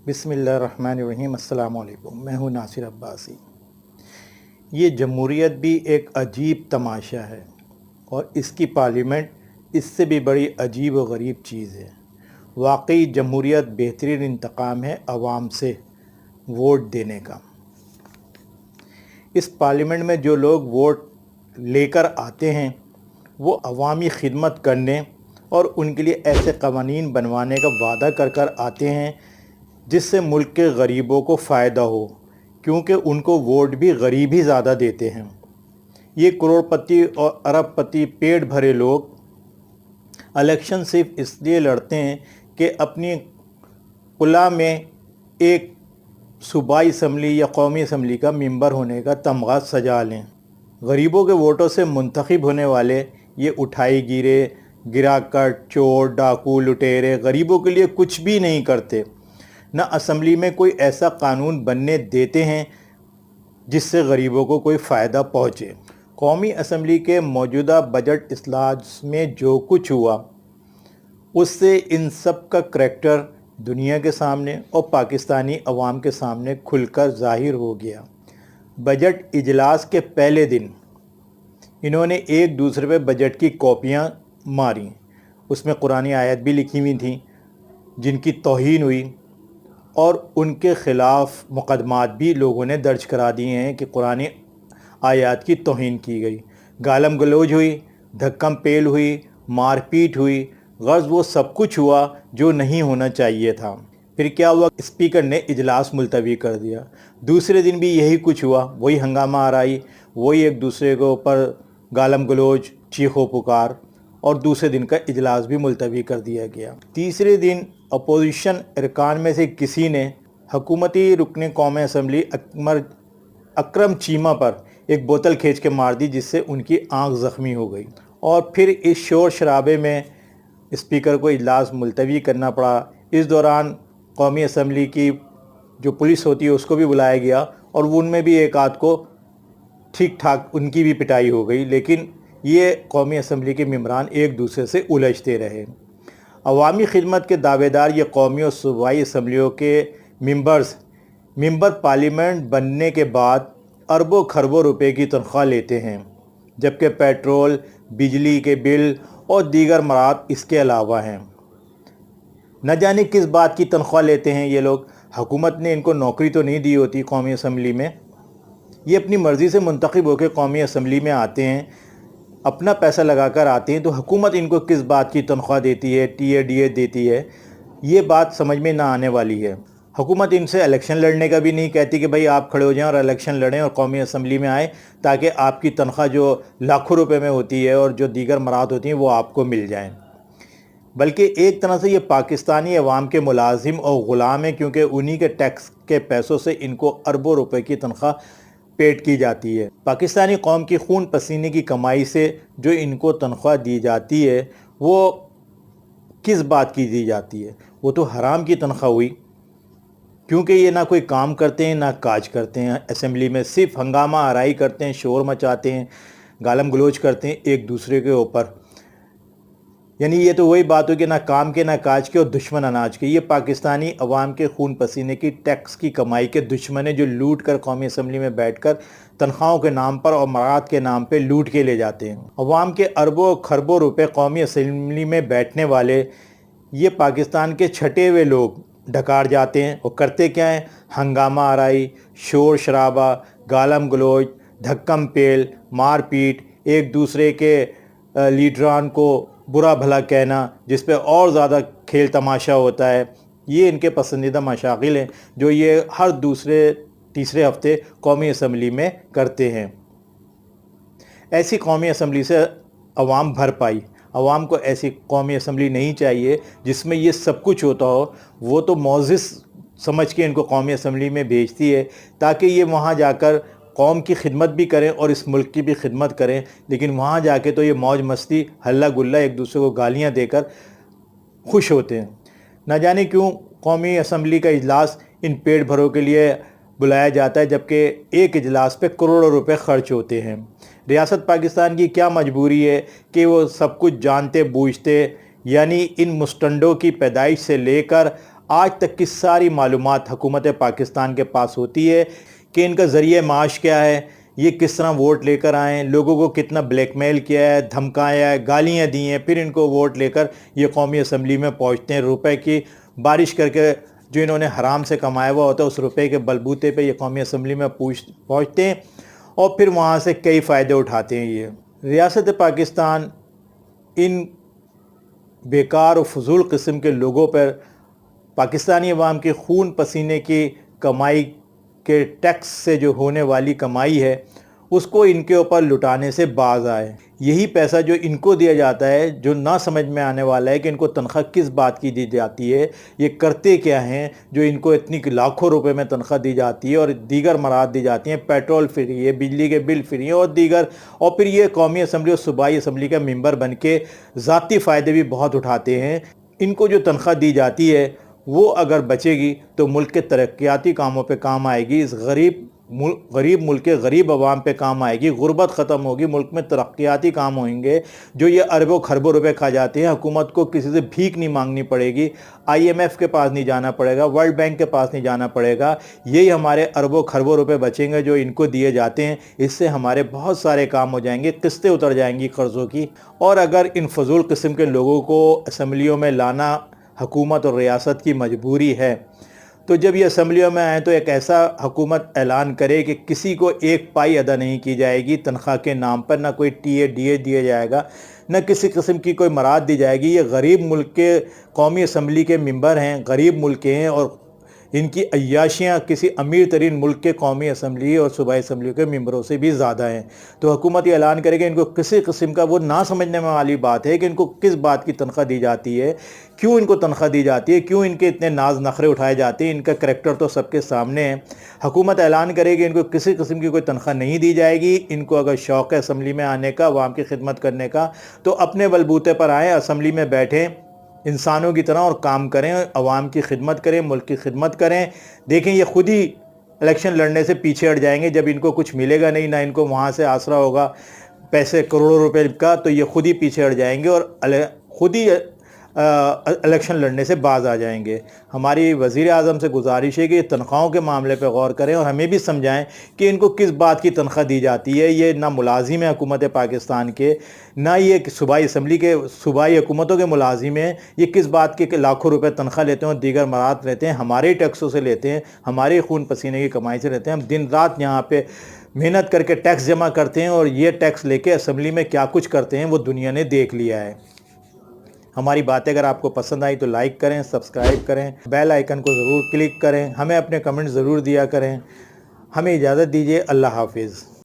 بسم اللہ الرحمن الرحیم۔ السلام علیکم، میں ہوں ناصر عباسی۔ یہ جمہوریت بھی ایک عجیب تماشا ہے اور اس کی پارلیمنٹ اس سے بھی بڑی عجیب و غریب چیز ہے۔ واقعی جمہوریت بہترین انتقام ہے عوام سے ووٹ دینے کا۔ اس پارلیمنٹ میں جو لوگ ووٹ لے کر آتے ہیں وہ عوامی خدمت کرنے اور ان کے لیے ایسے قوانین بنوانے کا وعدہ کر کر آتے ہیں جس سے ملک کے غریبوں کو فائدہ ہو، کیونکہ ان کو ووٹ بھی غریب ہی زیادہ دیتے ہیں۔ یہ کروڑ پتی اور ارب پتی پیٹ بھرے لوگ الیکشن صرف اس لیے لڑتے ہیں کہ اپنی قلعہ میں ایک صوبائی اسمبلی یا قومی اسمبلی کا ممبر ہونے کا تمغہ سجا لیں۔ غریبوں کے ووٹوں سے منتخب ہونے والے یہ اٹھائی گیرے، گرا کٹ، چور، ڈاکو، لٹیرے غریبوں کے لیے کچھ بھی نہیں کرتے، نہ اسمبلی میں کوئی ایسا قانون بننے دیتے ہیں جس سے غریبوں کو کوئی فائدہ پہنچے۔ قومی اسمبلی کے موجودہ بجٹ اجلاس میں جو کچھ ہوا اس سے ان سب کا کریکٹر دنیا کے سامنے اور پاکستانی عوام کے سامنے کھل کر ظاہر ہو گیا۔ بجٹ اجلاس کے پہلے دن انہوں نے ایک دوسرے پہ بجٹ کی کاپیاں ماریں، اس میں قرآنی آیت بھی لکھی ہوئی تھیں جن کی توہین ہوئی، اور ان کے خلاف مقدمات بھی لوگوں نے درج کرا دیے ہیں کہ قرآنی آیات کی توہین کی گئی، گالم گلوچ ہوئی، دھکم پیل ہوئی، مار پیٹ ہوئی، غرض وہ سب کچھ ہوا جو نہیں ہونا چاہیے تھا۔ پھر کیا ہوا، اسپیکر نے اجلاس ملتوی کر دیا۔ دوسرے دن بھی یہی کچھ ہوا، وہی ہنگامہ آرائی، وہی ایک دوسرے کے اوپر گالم گلوچ، چیخ و پکار، اور دوسرے دن کا اجلاس بھی ملتوی کر دیا گیا۔ تیسرے دن اپوزیشن ارکان میں سے کسی نے حکومتی رکن قومی اسمبلی اکرم چیمہ پر ایک بوتل کھینچ کے مار دی جس سے ان کی آنکھ زخمی ہو گئی، اور پھر اس شور شرابے میں اسپیکر کو اجلاس ملتوی کرنا پڑا۔ اس دوران قومی اسمبلی کی جو پولیس ہوتی ہے اس کو بھی بلایا گیا اور ان میں بھی ایک آدھ کو ٹھیک ٹھاک ان کی بھی پٹائی ہو گئی، لیکن یہ قومی اسمبلی کے ممبران ایک دوسرے سے الجھتے رہے۔ عوامی خدمت کے دعوے دار یہ قومی اور صوبائی اسمبلیوں کے ممبر پارلیمنٹ بننے کے بعد اربوں کھربوں روپے کی تنخواہ لیتے ہیں، جبکہ پیٹرول، بجلی کے بل اور دیگر مواد اس کے علاوہ ہیں۔ نہ جانے کس بات کی تنخواہ لیتے ہیں یہ لوگ۔ حکومت نے ان کو نوکری تو نہیں دی ہوتی قومی اسمبلی میں، یہ اپنی مرضی سے منتخب ہو کے قومی اسمبلی میں آتے ہیں، اپنا پیسہ لگا کر آتے ہیں، تو حکومت ان کو کس بات کی تنخواہ دیتی ہے، ٹی اے ڈی اے دیتی ہے، یہ بات سمجھ میں نہ آنے والی ہے۔ حکومت ان سے الیکشن لڑنے کا بھی نہیں کہتی کہ بھائی آپ کھڑے ہو جائیں اور الیکشن لڑیں اور قومی اسمبلی میں آئیں تاکہ آپ کی تنخواہ جو لاکھوں روپے میں ہوتی ہے اور جو دیگر مراد ہوتی ہیں وہ آپ کو مل جائیں، بلکہ ایک طرح سے یہ پاکستانی عوام کے ملازم اور غلام ہیں، کیونکہ انہی کے ٹیکس کے پیسوں سے ان کو اربوں روپے کی تنخواہ پیٹ کی جاتی ہے۔ پاکستانی قوم کی خون پسینے کی کمائی سے جو ان کو تنخواہ دی جاتی ہے وہ کس بات کی دی جاتی ہے؟ وہ تو حرام کی تنخواہ ہوئی، کیونکہ یہ نہ کوئی کام کرتے ہیں نہ کاج کرتے ہیں، اسمبلی میں صرف ہنگامہ آرائی کرتے ہیں، شور مچاتے ہیں، گالم گلوچ کرتے ہیں ایک دوسرے کے اوپر۔ یعنی یہ تو وہی بات ہو کہ نہ کام کے نہ کاج کے اور دشمن اناج کے۔ یہ پاکستانی عوام کے خون پسینے کی ٹیکس کی کمائی کے دشمن ہیں جو لوٹ کر قومی اسمبلی میں بیٹھ کر تنخواہوں کے نام پر اور مراد کے نام پہ لوٹ کے لے جاتے ہیں۔ عوام کے اربوں کھربوں روپے قومی اسمبلی میں بیٹھنے والے یہ پاکستان کے چھٹے ہوئے لوگ ڈکار جاتے ہیں اور کرتے کیا ہیں؟ ہنگامہ آرائی، شور شرابہ، گالم گلوچ، دھکم پیل، مار پیٹ، ایک دوسرے کے لیڈران کو برا بھلا کہنا، جس پہ اور زیادہ کھیل تماشا ہوتا ہے۔ یہ ان کے پسندیدہ مشاغل ہیں جو یہ ہر دوسرے تیسرے ہفتے قومی اسمبلی میں کرتے ہیں۔ ایسی قومی اسمبلی سے عوام بھر پائی۔ عوام کو ایسی قومی اسمبلی نہیں چاہیے جس میں یہ سب کچھ ہوتا ہو۔ وہ تو معزز سمجھ کے ان کو قومی اسمبلی میں بھیجتی ہے تاکہ یہ وہاں جا کر قوم کی خدمت بھی کریں اور اس ملک کی بھی خدمت کریں، لیکن وہاں جا کے تو یہ موج مستی ہلہ گلہ ایک دوسرے کو گالیاں دے کر خوش ہوتے ہیں۔ نہ جانے کیوں قومی اسمبلی کا اجلاس ان پیٹ بھروں کے لیے بلایا جاتا ہے، جبکہ ایک اجلاس پہ کروڑوں روپے خرچ ہوتے ہیں۔ ریاست پاکستان کی کیا مجبوری ہے کہ وہ سب کچھ جانتے بوجھتے، یعنی ان مسٹنڈوں کی پیدائش سے لے کر آج تک کی ساری معلومات حکومت پاکستان کے پاس ہوتی ہے کہ ان کا ذریعہ معاش کیا ہے، یہ کس طرح ووٹ لے کر آئیں، لوگوں کو کتنا بلیک میل کیا ہے، دھمکایا ہے، گالیاں دی ہیں، پھر ان کو ووٹ لے کر یہ قومی اسمبلی میں پہنچتے ہیں، روپے کی بارش کر کے جو انہوں نے حرام سے کمایا ہوا ہوتا ہے اس روپے کے بلبوتے پہ یہ قومی اسمبلی میں پہنچتے ہیں اور پھر وہاں سے کئی فائدے اٹھاتے ہیں۔ یہ ریاست پاکستان ان بیکار و فضول قسم کے لوگوں پر پاکستانی عوام کے خون پسینے کی کمائی کے ٹیکس سے جو ہونے والی کمائی ہے اس کو ان کے اوپر لٹانے سے باز آئے۔ یہی پیسہ جو ان کو دیا جاتا ہے، جو نہ سمجھ میں آنے والا ہے کہ ان کو تنخواہ کس بات کی دی جاتی ہے، یہ کرتے کیا ہیں جو ان کو اتنی لاکھوں روپے میں تنخواہ دی جاتی ہے اور دیگر مراد دی جاتی ہیں، پیٹرول فری ہے، بجلی کے بل فری ہیں اور دیگر، اور پھر یہ قومی اسمبلی اور صوبائی اسمبلی کا ممبر بن کے ذاتی فائدے بھی بہت اٹھاتے ہیں۔ ان کو جو تنخواہ دی جاتی ہے وہ اگر بچے گی تو ملک کے ترقیاتی کاموں پہ کام آئے گی، اس غریب ملک کے غریب عوام پہ کام آئے گی، غربت ختم ہوگی، ملک میں ترقیاتی کام ہوئیں گے۔ جو یہ اربوں خربوں روپے کھا جاتے ہیں، حکومت کو کسی سے بھیک نہیں مانگنی پڑے گی، IMF کے پاس نہیں جانا پڑے گا، ورلڈ بینک کے پاس نہیں جانا پڑے گا، یہی ہمارے اربوں خربوں روپے بچیں گے جو ان کو دیے جاتے ہیں۔ اس سے ہمارے بہت سارے کام ہو جائیں گے، قسطیں اتر جائیں گی قرضوں کی۔ اور اگر ان فضول قسم کے لوگوں کو اسمبلیوں میں لانا حکومت اور ریاست کی مجبوری ہے تو جب یہ اسمبلیوں میں آئیں تو ایک ایسا حکومت اعلان کرے کہ کسی کو ایک پائی ادا نہیں کی جائے گی تنخواہ کے نام پر، نہ کوئی ٹی اے دیا جائے گا، نہ کسی قسم کی کوئی مراد دی جائے گی۔ یہ غریب ملک کے قومی اسمبلی کے ممبر ہیں، غریب ملک کے ہیں اور ان کی عیاشیاں کسی امیر ترین ملک کے قومی اسمبلی اور صوبائی اسمبلی کے ممبروں سے بھی زیادہ ہیں۔ تو حکومت یہ اعلان کرے کہ ان کو کسی قسم کا، وہ نہ سمجھنے میں والی بات ہے کہ ان کو کس بات کی تنخواہ دی جاتی ہے، کیوں ان کو تنخواہ دی جاتی ہے، کیوں ان کے اتنے ناز نخرے اٹھائے جاتے ہیں، ان کا کریکٹر تو سب کے سامنے ہے۔ حکومت اعلان کرے کہ ان کو کسی قسم کی کوئی تنخواہ نہیں دی جائے گی، ان کو اگر شوق ہے اسمبلی میں آنے کا، عوام کی خدمت کرنے کا، تو اپنے بلبوتے پر آئیں، اسمبلی میں بیٹھیں، انسانوں کی طرح اور کام کریں، عوام کی خدمت کریں، ملک کی خدمت کریں۔ دیکھیں یہ خود ہی الیکشن لڑنے سے پیچھے ہٹ جائیں گے، جب ان کو کچھ ملے گا نہیں، نہ ان کو وہاں سے آسرا ہوگا پیسے کروڑوں روپے کا، تو یہ خود ہی پیچھے ہٹ جائیں گے اور خود ہی الیکشن لڑنے سے باز آ جائیں گے۔ ہماری وزیر اعظم سے گزارش ہے کہ یہ تنخواہوں کے معاملے پہ غور کریں اور ہمیں بھی سمجھائیں کہ ان کو کس بات کی تنخواہ دی جاتی ہے۔ یہ نہ ملازم ہیں حکومت پاکستان کے، نہ یہ صوبائی اسمبلی کے، صوبائی حکومتوں کے ملازم ہیں۔ یہ کس بات کے لاکھوں روپے تنخواہ لیتے ہیں اور دیگر مراد لیتے ہیں، ہمارے ٹیکسوں سے لیتے ہیں، ہمارے خون پسینے کی کمائی سے لیتے ہیں۔ ہم دن رات یہاں پہ محنت کر کے ٹیکس جمع کرتے ہیں اور یہ ٹیکس لے کے اسمبلی میں کیا کچھ کرتے ہیں وہ دنیا نے دیکھ لیا ہے۔ ہماری باتیں اگر آپ کو پسند آئی تو لائک کریں، سبسکرائب کریں، بیل آئیکن کو ضرور کلک کریں، ہمیں اپنے کمنٹ ضرور دیا کریں۔ ہمیں اجازت دیجیے، اللہ حافظ۔